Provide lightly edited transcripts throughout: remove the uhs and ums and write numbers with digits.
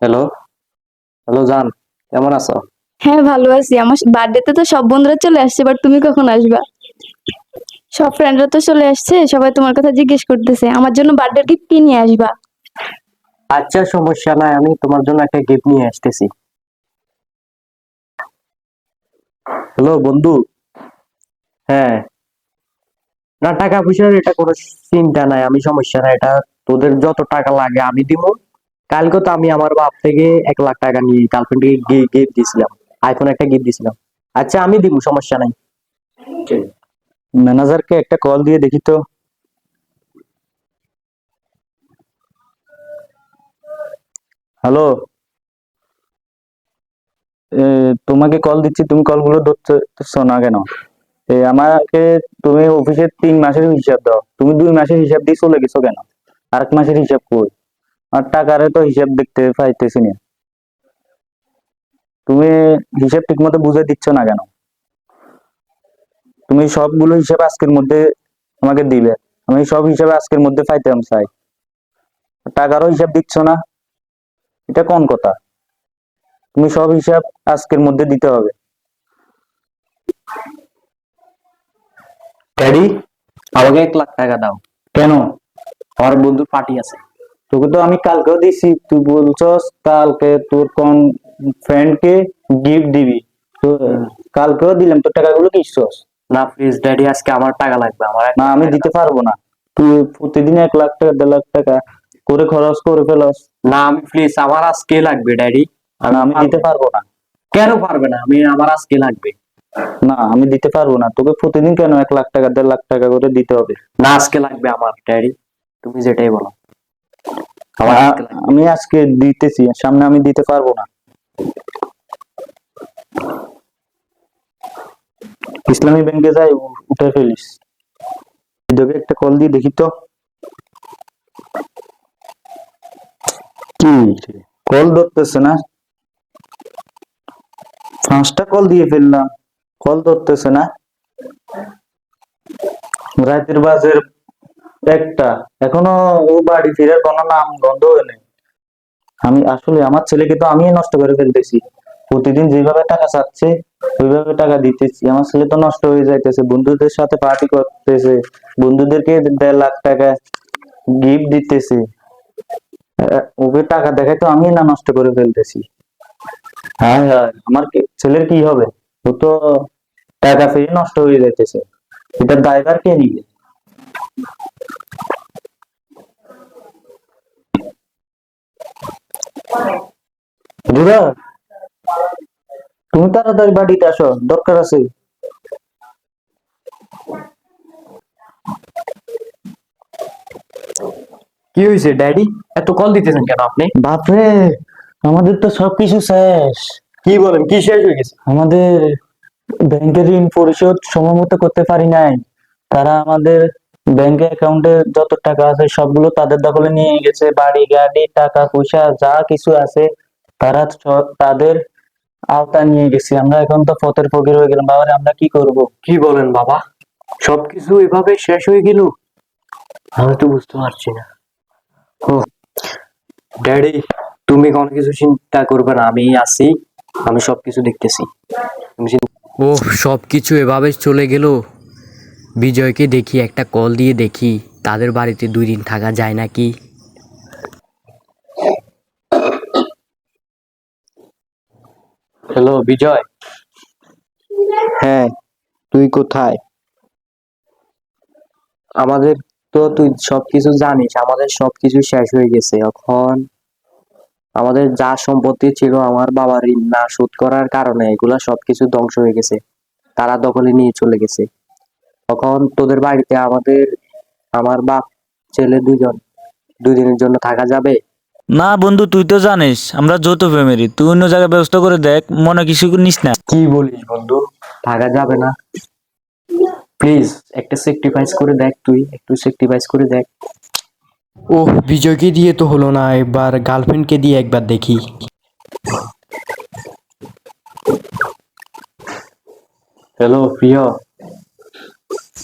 Hello, hello জান, কেমন আছো? হ্যাঁ, ভালো আছি। আমার বার্থডেতে তো সব বন্ধুরা চলে আসছে, বাট তুমি কখন আসবা? সব ফ্রেন্ডরা তো চলে আসছে, সবাই তোমার কথা জিজ্ঞেস করতেছে আমার জন্য বার্থডে গিফট কি নিয়ে আসবা। আচ্ছা, সমস্যা নাই, আমি তোমার জন্য একটা গিফট নিয়ে আসতেছি। হ্যালো বন্ধু। হ্যাঁ, না টাকা পয়সার এটা কোনো চিন্তা নাই, আমি সমস্যা নাই এটা। তোদের যত টাকা লাগে আমি দিব। কালকে তো আমি আমার বাপ থেকে 1 লাখ টাকা নিয়ে গার্লফ্রেন্ডকে গিফট দিয়েছিলাম। আইফোন একটা গিফট দিয়েছিলাম। আচ্ছা, আমি দিব, সমস্যা নাই। ম্যানেজারকে একটা কল দিয়ে দেখি তো। হ্যালো, তোমাকে কল দিচ্ছি, তুমি কলগুলো ধরতেছো না কেন? আমাকে তুমি অফিসের 3 মাসের হিসাব দাও, তুমি 2 মাসের হিসাব দিয়ে চলে গেছো কেন? আরেক মাসের হিসাব কই? আর টাকারে তো হিসাব দেখতে পাইতেছি না। তুমি হিসাব ঠিক মতো বুঝে দিচ্ছ না কেন? তুমি সবগুলো হিসাব আজকের মধ্যে আমাকে দিবে। আমি সব হিসাবে আজকের মধ্যে পাইতাম চাই। টাকারও হিসাব দিচ্ছ না, এটা কোন কথা? তুমি সব হিসাব আজকের মধ্যে দিতে হবে। ড্যাডি, আমাকে 1 লাখ টাকা দাও। কেন? আমার বন্ধুর পার্টি আছে। তোকে তো আমি কালকেও দিছি, তুই বলছস কালকে তোর কোন ফ্রেন্ড কে গিফট দিবি। তো কালকেও দিলাম, তোর টাকাগুলো কি ইসছস? না প্লিজ ড্যাডি, আজকে আমার টাকা লাগবে, আমার না, আমি দিতে পারবো না। তুই প্রতিদিন 1 লাখ টাকা 1.5 লাখ টাকা করে খরচ করে ফেলস। না, আমি প্লিজ, আমার আজকে লাগবে ড্যাডি। না, আমি দিতে পারবো না। কেন পারবে না? আমার আজকে লাগবে। না, আমি দিতে পারবো না, তোকে প্রতিদিন কেন 1 লাখ টাকা 1.5 লাখ টাকা করে দিতে হবে? না, আজকে লাগবে আমার ড্যাডি, তুমি যেটাই বলো। আমার আজকে লাগবে। আমি আজকে দিতেছি, সামনে আমি দিতে পারবো না। ইসলামী ব্যাংকে যাই, উঠে ফেলিস। তোকে একটা কল দিয়ে দেখি তো। কি রে, কল ধরতেছে না? 5টা কল দিয়ে ফেললাম, কল ধরতেছে না। রাতের বাজে 1টা, এখনো ও বাড়ি ফিরার কোনো নাম গন্ধ নেই। আমি আসলে আমার ছেলেকে তো আমি নষ্ট করে ফেলতেছি। প্রতিদিন যেভাবে টাকা চাচ্ছে ওইভাবে টাকা দিতেছি, আমার ছেলে তো নষ্ট হয়ে যাইতেছে। বন্ধুদের সাথে পার্টি করতেছে, বন্ধুদেরকে 1.5 লাখ টাকা গিফট দিতেছে। ওকে টাকা দেখাই তো আমি না নষ্ট করে ফেলতেছি। হ্যাঁ হ্যাঁ, আমার ছেলের কি হবে? ও তো টাকা পেয়ে নষ্ট হয়ে যাইতেছে, এটা দায়ভার কে নিবে? বুড়া, তুমি তাড়াতাড়ি বাড়িতে আসো, দরকার আছে। কি হয়েছে ড্যাডি? এত কল দিতেছেন কেন আপনি? বাপরে, আমাদের তো সবকিছু শেষ। কি বলেন, কি শেষ হয়ে গেছে? আমাদের ব্যাংকের ঋণ পরিশোধ সময় মতো করতে পারি নাই। তারা আমাদের ব্যাংক অ্যাকাউন্টে যত টাকা আছে সবগুলো তাদের দখলে নিয়ে গেছে, বাড়ি গাড়ি টাকা পয়সা যা কিছু আছে তারা সব তাদের আওতায় নিয়ে গেছে। আমরা এখন তো পথের ফকির হয়ে গেলাম। বাবারে, আমরা কি করব? কি বলেন বাবা, সবকিছু এভাবে শেষ হয়ে গেল? আমি তো বুঝতে পারছি না। ও ড্যাডি, তুমি কোনো কিছু চিন্তা করবে না, আমি আছি, আমি সবকিছু দেখতেছি। ওহ, সবকিছু এভাবে চলে গেল। বিজয়কে দেখি, একটা কল দিয়ে দেখি তাদের বাড়িতে 2 দিন থাকা যায় নাকি। হ্যালো বিজয়। হ্যাঁ, তুই কোথায়? আমাদের তো তুই সবকিছু জানিস, আমাদের সবকিছু শেষ হয়ে গেছে। এখন আমাদের যা সম্পত্তি ছিল আমার বাবার ঋণ না শোধ করার কারণে এগুলা সবকিছু ধ্বংস হয়ে গেছে, তারা দখলে নিয়ে চলে গেছে। এখন তোদের বাড়িতে আমার বাপ ছেলে 2দিনের জন্য থাকা যাবে? না বন্ধু, তুই তো জানিস আমরা যৌথ ফ্যামিলি, তুই অন্য জায়গায় ব্যবস্থা করে দেখ, মনে কিছু নিস না। কি বলিস বন্ধু, থাকা যাবে না? প্লিজ একটা স্যাক্রিফাইস করে দেখ, তুই একটু স্যাক্রিফাইস করে দেখ। ওহ, বিজয়কে দিয়ে তো হলো না, এবার গার্লফ্রেন্ডকে দিয়ে একবার দেখি। হ্যালো প্রিয়,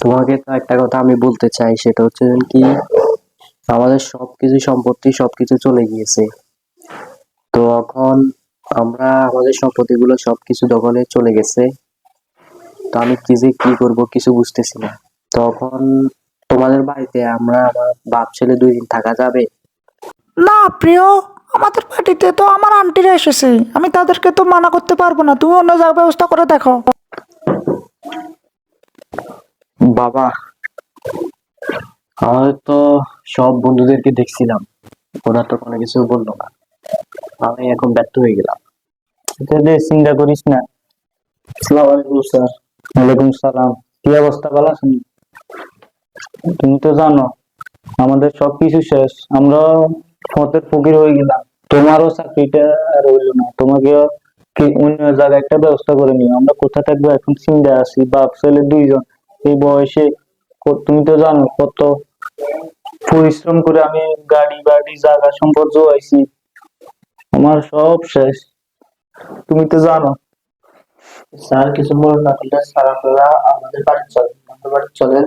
তোমাকে তো একটা কথা আমি বলতে চাই, সেটা হচ্ছে কি, আমাদের সবকিছু সম্পত্তি সবকিছু চলে গিয়েছে। তখন আমরা আমাদের সম্পত্তিগুলো সবকিছু দখলে চলে গেছে। তো আমি কি করব কিছু বুঝতেছি না। তখন তোমাদের বাড়িতে আমার বাপ ছেলে 2 দিন থাকা যাবে? না প্রিয়, আমাদের বাড়িতে তো আমার আন্টিরা এসেছে, আমি তাদেরকে তো মানা করতে পারবো না, তুমি অন্য জায়গায় ব্যবস্থা করে দেখো। বাবা, আমাদের তো সব বন্ধুদেরকে দেখছিলাম, ওরা তো কোনো কিছু বললো না। আমি এখন ব্যর্থ হয়ে গেলাম। চিন্তা করিস না। আসসালামু আলাইকুম স্যার। ওয়ালাইকুম সালাম। কি অবস্থা, ভালো আছেন? তুমি তো জানো আমাদের সবকিছু শেষ, আমরা পথের ফকির হয়ে গেলাম। তোমারও চাকরিটা আর হইলো না, তোমাকে অন্য জায়গায় একটা ব্যবস্থা করে নিও। আমরা কোথায় থাকবো এখন চিন্তা আছি, বাপ ছেলে 2জন। এই বয়সে তুমি তো জানো কত পরিশ্রম করে আমি গাড়ি বাড়ি জায়গা সম্পদ জোগাইছি, আমার সব শেষ। তুমি তো জানো। স্যার কিছু মনে না করলে স্যার আপনারা আমাদের বাড়ি চলেন, আমাদের বাড়ি চলেন,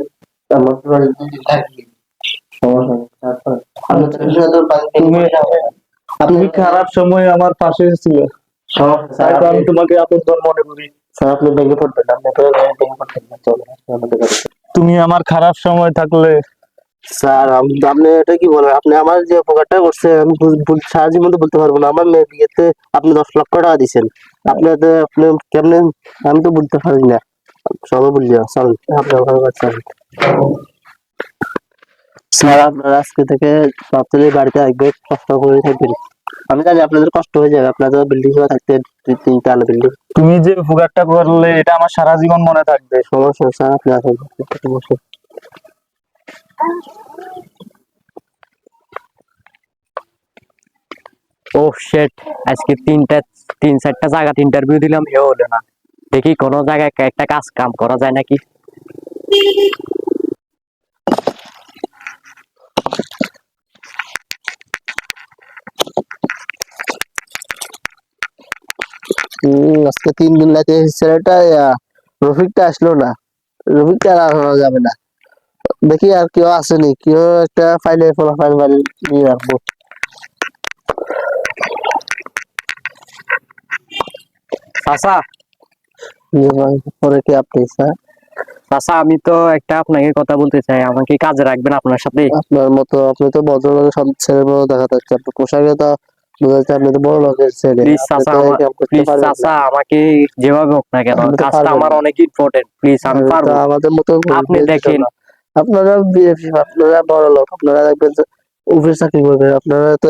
আমাদের বাড়ি 2 দিন থাকি। তুমি খারাপ সময় আমার পাশে ছিল, আমি তোমাকে আপনজন মনে করি। স্যার আপনি ভেঙে পড়বেন, আপনি ভেঙে পড়বেন না, চলেন আমাদের বাড়ি। তুমি আমার খারাপ সময় থাকলে। স্যার আপনি এটা কি বলেন? আপনি আমার যে উপকারটা করছে আমি সারা জীবন তো বলতে পারবো না। আমার মেয়ের বিয়েতে আপনি 10 লক্ষ টাকা দিচ্ছেন, আপনি কেমনে আমি তো বলতে পারি না। সবাই বললি চল আপনার ঘরে চলেন। স্যার আপনারা আজকে থেকে সপ্তাহে বাড়িতে আসবে, কষ্ট করে থাকবেন। আমি জানি আপনাদের কষ্ট হয়ে যাবে, আপনাদের বিল্ডিং করে থাকতে 2-3 তলা বিল্ডিং। তুমি যে উপকারটা করলে এটা আমার সারা জীবন মনে থাকবে। সমস্যা স্যার, আপনি আসেন। ও শেট, আজকে 3-4টা জায়গাতে ইন্টারভিউ দিলাম, এও হলো না। দেখি কোনো জায়গায় একটা কাজ কাম করা যায় নাকি। আজকে 3 দিন লাগে ছেলেটা রফিকটা আসলো না, রফিকটা আর আনা যাবে না। দেখি আর কেউ আসেনি, কেউ একটা ফাইলে ফাইল নিয়ে রাখবো। চাচা, পরে কি আপনি স্যার? চাচা আমি তো একটা আপনাকে কথা বলতে চাই, আমাকে কাজে রাখবেন আপনার সাথে? আপনার মতো আপনি তো ভদ্রলোকের সব ছেলের মতো দেখা যাচ্ছে, আপনার পোশাকে তো বোঝা যাচ্ছে আপনি তো বড় লোকের ছেলে। প্লিজ আপনি চাচা, তো এই কাম করতে প্লিজ পারবেন চাচা না। আমাকে যেভাবে হোক না কেন, আপনি তো কাজটা পারবেন আমার না। অনেক ইম্পর্টেন্ট, প্লিজ আমি তো পারবো। আমাদের মতো আপনি দেখেন, আপনারা আপনারা বড় লোক, আপনারা দেখবেন যে অফিস চাকরি করবেন, আপনারা তো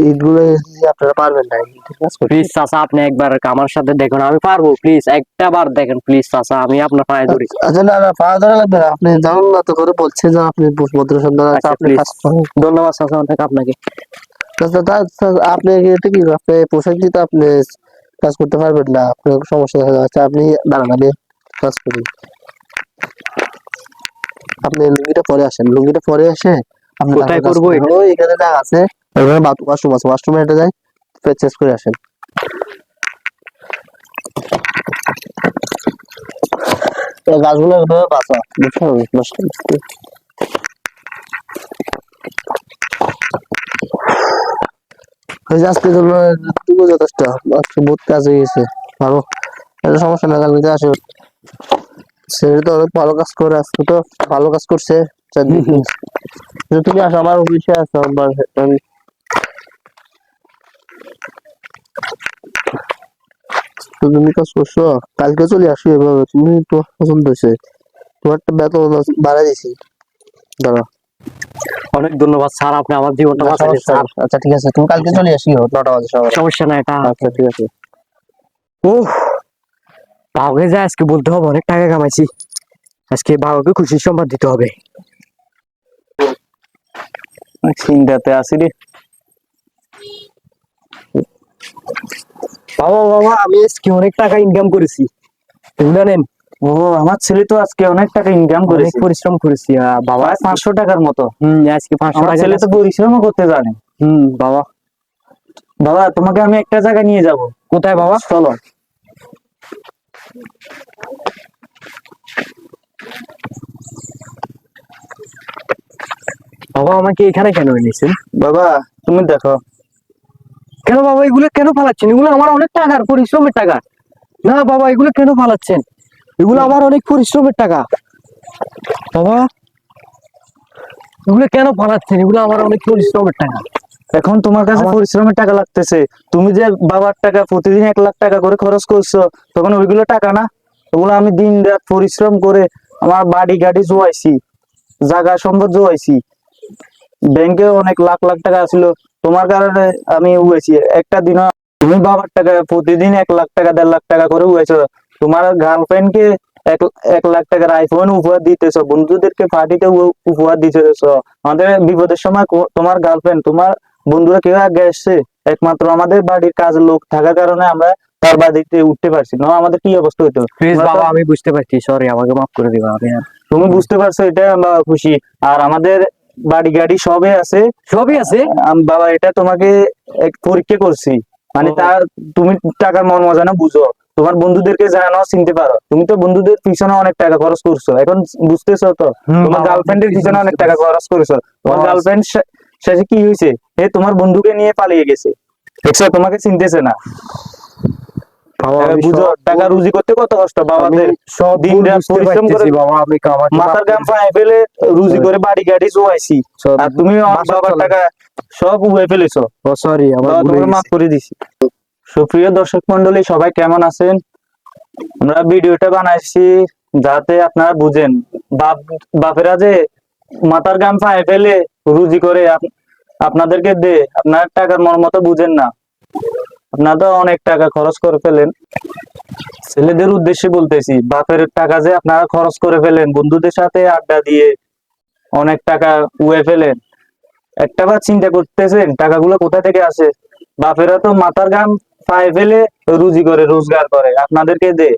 এইগুলো আপনারা পারবেন না এই কাজ করতে। প্লিজ চাচা আপনি একবার আমার সাথে দেখুন, আমি পারবো। প্লিজ একটা বার দেখেন প্লিজ চাচা, আমি আপনার পায়ে ধরি। আচ্ছা না না, পা ধরা লাগবে না, আপনি জানুন না তো করে বলছে যে আপনি ভদ্র সন্তান আছে, আচ্ছা আপনি প্লিজ, কাজ করেন। ধন্যবাদ চাচা অনেক আপনাকে। আপনি এটা কি আপনি পোশাক দিতে আপনি কাজ করতে পারবেন না, আপনার সমস্যা দেখা যাচ্ছে। আপনি দাঁড়ান, আমি কাজ করি। আপনি লুঙ্গিটা পরে আসেন, লুঙ্গিটা পরে এসে আপনি কোথায় তারপর কাজ করবো করেন। এটা? ওই এখানে জায়গা আছে, ওখানে ওয়াশরুম আছে, ওয়াশরুমে হেঁটে যাই, চেঞ্জ করে আসেন। এই গাছগুলো এভাবে বাঁচা, বুঝছো? নষ্ট করতে। ওই যে আজকে জন্য টুকু যথেষ্ট, আজকে বহুত কাজ হয়ে গেছে। ভালো, এটা সমস্যা না, কালকে আসে। সে তো অনেক ভালো কাজ করে, আজকে তো ভালো কাজ করছে। তুমি আসো আমার অফিসে, আসো একবার। তো তুমি কাজ করছো, কালকে চলে আসো এভাবে, তুমি তো পছন্দ হয়েছে, তোমার একটা বেতন বাড়াই দিছি। দাঁড়া, অনেক ধন্যবাদ স্যার, আপনি আমার জীবনটা বাঁচালেন সমস্যা স্যার। নেই। আচ্ছা ঠিক আছে, তুমি কালকে চলে আসিও 9টা বাজে সকালে। সমস্যা না এটা। আচ্ছা ঠিক আছে। ও বাবাকে যা আজকে বলতে হবে, অনেক টাকা কামাইছি আজকে, বাবাকে খুশির সংবাদ দিতে হবে। চিন্তাতে আছি রে বাবা, বাবা আমি আজকে অনেক টাকা ইনকাম করেছি, এগুলো নেন। ও, আমার ছেলে তো আজকে অনেক টাকা ইনকাম অনেক করেছে, পরিশ্রম করেছি বাবা। 500 টাকার মতো। আজকে 500 আমার টাকা ছেলে তো পরিশ্রমও করতে জানে। বাবা। বাবা তোমাকে আমি একটা জায়গায় নিয়ে যাব। কোথায় বাবা? চলো। বাবা আমাকে এখানে কেন এনেছেন? বাবা তুমি দেখো, কেন বাবা এগুলো কেন ফালাচ্ছেন? এগুলো আমার অনেক টাকার পরিশ্রমের টাকা। না বাবা এগুলো কেন ফালাচ্ছেন? এগুলো আমার অনেক পরিশ্রমের টাকা। বাবা এগুলো কেন ফালাচ্ছেন? এগুলো আমার অনেক পরিশ্রমের টাকা। এখন তোমার কাছে পরিশ্রমের টাকা লাগতেছে, তুমি যে বাবার টাকা প্রতিদিন 1 লাখ টাকা করে খরচ করছো, তখন ওইগুলো টাকা না? ওগুলো আমি দিন রাত পরিশ্রম করে আমার বাড়ি গাড়ি জোয়াইছি, জায়গা সম্পদ জোয়াইছি, ব্যাংকে অনেক লাখ লাখ টাকা ছিল, তোমার কারণে আমি উয়েছি একটা দিনও। তুমি বাবার টাকা প্রতিদিন 1 লাখ টাকা 1.5 লাখ টাকা করে উয়েছো, তোমার গার্লফ্রেন্ডকে 1 লাখ টাকার আইফোন উপহার দিতেছো, বন্ধুদেরকে পার্টিতে উপহার দিতেছো। আমাদের বিপদের সময় তোমার গার্লফ্রেন্ড, তোমার বন্ধুরা কেউ আগে আসছে? একমাত্র আমাদের বাড়ির কাজের লোক থাকার কারণে আমরা তার বাড়িতে উঠতে পারছি না, আমাদের কি অবস্থা হতো? বাবা আমি বুঝতে পারছি, সরি আমাকে মাফ করে দিবা। তুমি বুঝতে পারছো, এটা আমরা খুশি। আর আমাদের বাড়ি গাড়ি সবই আছে বাবা, এটা তোমাকে এক পরীক্ষা করছি, মানে তার তুমি টাকার মন মজা বুঝো, তোমার বন্ধুদেরকে জানো, চিনতে পারো। তুমি তো বন্ধুদের পিছনে অনেক টাকা খরচ করছো, এখন বুঝতেছো তো? তোমার গার্লফ্রেন্ডের পিছনে অনেক টাকা খরচ করেছো, তোমার গার্লফ্রেন্ড শেষে কি হয়েছে? তোমার বন্ধুকে নিয়ে পালিয়ে গেছে, দেখছো? তোমাকে চিনতেছে না। বুঝো টাকা রুজি করতে কত কষ্ট বাবাদের, সব দিন রাত পরিশ্রম করে মাথার গাম পায়ে ফেলে রুজি করে বাড়ি গাড়ি জোয়াইছি, আর তুমি আমার বাবার টাকা সব উড়ে ফেলেছো। সরি, তোমাকে মাফ করে দিছি। সুপ্রিয় দর্শক মন্ডলী, সবাই কেমন আছেন? আমরা ভিডিওটা বানাইছি যাতে আপনারা বুঝেন, বাপেরা যে মাথার গাম পায়ে ফেলে রুজি করে আপনাদেরকে দে, আপনার টাকার মর্মত বুঝেন না। আপনারা তো অনেক টাকা খরচ করে ফেলেন। ছেলেদের উদ্দেশ্যে বলতেছি, বাপের টাকা যে আপনারা খরচ করে ফেলেন, বন্ধুদের সাথে আড্ডা দিয়ে অনেক টাকা উড়ে ফেলেন, একটাবার চিন্তা করতেছেন টাকাগুলো কোথা থেকে আসে? বাপেরা তো মাথার ঘাম পায়ে ফেলে রুজি করে, রোজগার করে, আপনাদেরকে দে,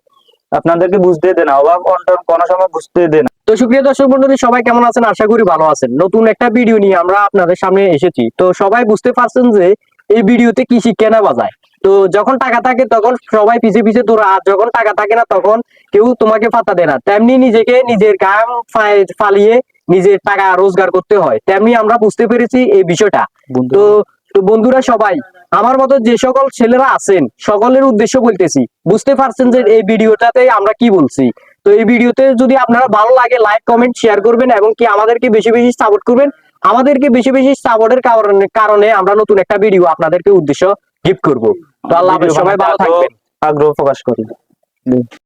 আপনাদেরকে বুঝতে দে না, অভাব অনটন কোনো সময় বুঝতে দে না। তো সুপ্রিয় দর্শক মন্ডলী, সবাই কেমন আছেন? আশা করি ভালো আছেন। নতুন একটা ভিডিও নিয়ে আমরা আপনাদের সামনে এসেছি। তো সবাই বুঝতে পারছেন যে এই ভিডিওতে কি শিক্ষা নেওয়া যায়। তো যখন টাকা থাকে তখন সবাই পিছে পিছে দৌড়া, আর যখন টাকা থাকে না তখন কেউ তোমাকে পাত্তা দেয় না। তেমনি নিজেকে নিজের গাম ফালিয়ে নিজের টাকা রোজগার করতে হয়, তেমনি আমরা বুঝতে পেরেছি এই বিষয়টা। তো তো বন্ধুরা, সবাই আমার মতো যে সকল ছেলেরা আছেন সকলের উদ্দেশ্য বলতেছি, বুঝতে পারছেন যে এই ভিডিওটাতে আমরা কি বলছি। তো এই ভিডিওতে যদি আপনারা ভালো লাগে, লাইক কমেন্ট শেয়ার করবেন এবং কি আমাদেরকে বেশি বেশি সাপোর্ট করবেন। আমাদেরকে বেশি বেশি সাপোর্টের কারণে আমরা নতুন একটা ভিডিও আপনাদেরকে উদ্দেশ্য গিফট করব। তো আল্লাহ হাফেজ, সবাই ভালো থাকবেন। আগ্রহ প্রকাশ করি।